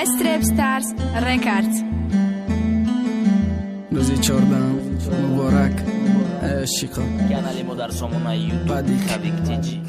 Strip Stars Records. روزی 14 مبارک عشقا کانال ما در سامانه یوتیوب تبریک تیجی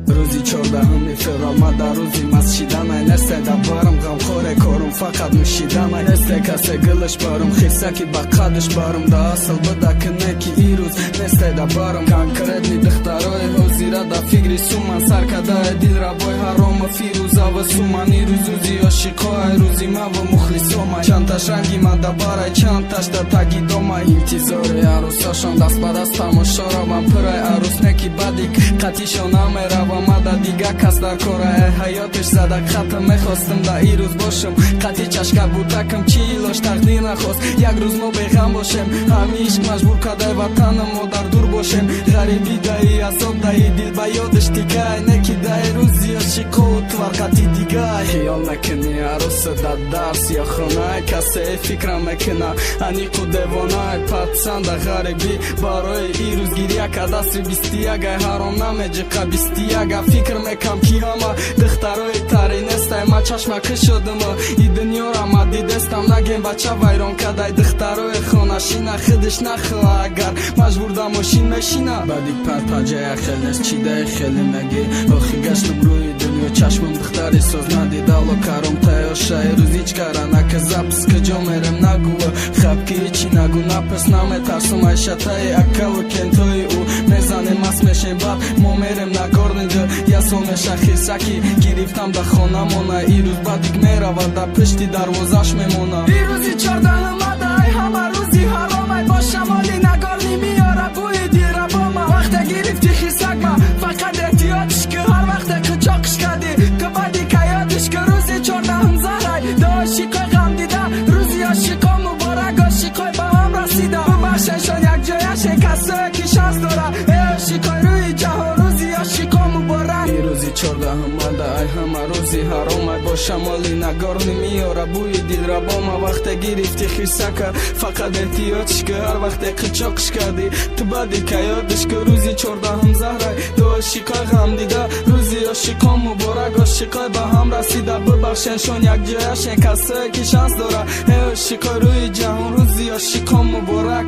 روزی 14 فوریه در روزی مسجدم نسته دبارم غم خوره کارم فقط نوشیدم نسته کسی گلش بارم خیسه که بقدش بارم دا اصل بده کنه که ای روز نسته دبارم کنکرتنی دخترای حوزیره دا فکری سومن سرکده دیل را بای حرام فیروزه و سومن ای روزی عاشقای روزی ما و مخلصام چند تاش رنگی من دباره چند تاش دا تگی دوما انتظار عروساشان دست به دست تماشا را من پرای عروس نکی بدیک قطیشان نمیروم مده دیگه کس در کاره حیاتش زده خطم میخواستم دا ای روز باشم قطی چشکه بودکم چی ایلاش تقدیر نخواست یک روز ما بیغم باشم همی عشق مجبور کده وطن ما در دور باشم غریبی دایی عذاب دایی دل با یادش دیگه نکی دایی روزی عشق و توقتی دیگه خیال نکنی عروس در درس یا خونه کسی فکرم میکنه انیقو دیوانه پتسند غریبی برای ای روز گیریه که دست بیستی اگه حرام نمیجه قبیستی اگه فکر میکم کی همه دخترای تری نسته ما چشمک شدم ای دنیا را ما دیدستم نگیم بچه ویران کده دخترای خانشینه خودش نخواه اگر مجبور دا ماشین میشینه بعدی پرپجه خیلیش چیده خیلی نگی آخی گشتم روی دنیا چشمم دختری ساز ندیده لو کرم تیاشه روز هیچ کاره نکه زبس کجا میرم نگو خب که هیچی نگو نپس نمیترسم ایشتای اکل و کنتوی او میزنیم مست میشیم بعد ما میرم نگارنجا یا سال میشه خیسکی گرفتم در خانه مونه ای روز بعدیک میرود در پشتی دروازش میمونه ای روزی 14 مده ای همه روزی حرامه با شمالی نگارنی میاره بوی دیره با ما وقت گرفتی خیسک ما فقط احتیاطش که هر وقت کچاقش کردی که بعدی که یادش که روزی 14 زهره دا عاشقای غم دیده روزی عاشقا مبارک عاشقای با هم رسیده ببخشنشان یک جایش کسایی که شانس داره ای عاشقای روی جهان روزی عاشقا مبارک ای روزی 14 مده ای همه روزی حرامه با شمالی نگارنی میاره بوی دل را با ما وقت گرفتی خیسک فقط احتیاطش که هر وقت قچاقش کردی تو بعدی که یادش که روزی 14 زهره دو عاشقای غم دیده روزی عاشقا مبارک عاشقای با هم رسیده ببخشنشان یک جایش کسایی که شانس داره ای عاشقای روی جهان روزی عاشقا مبارک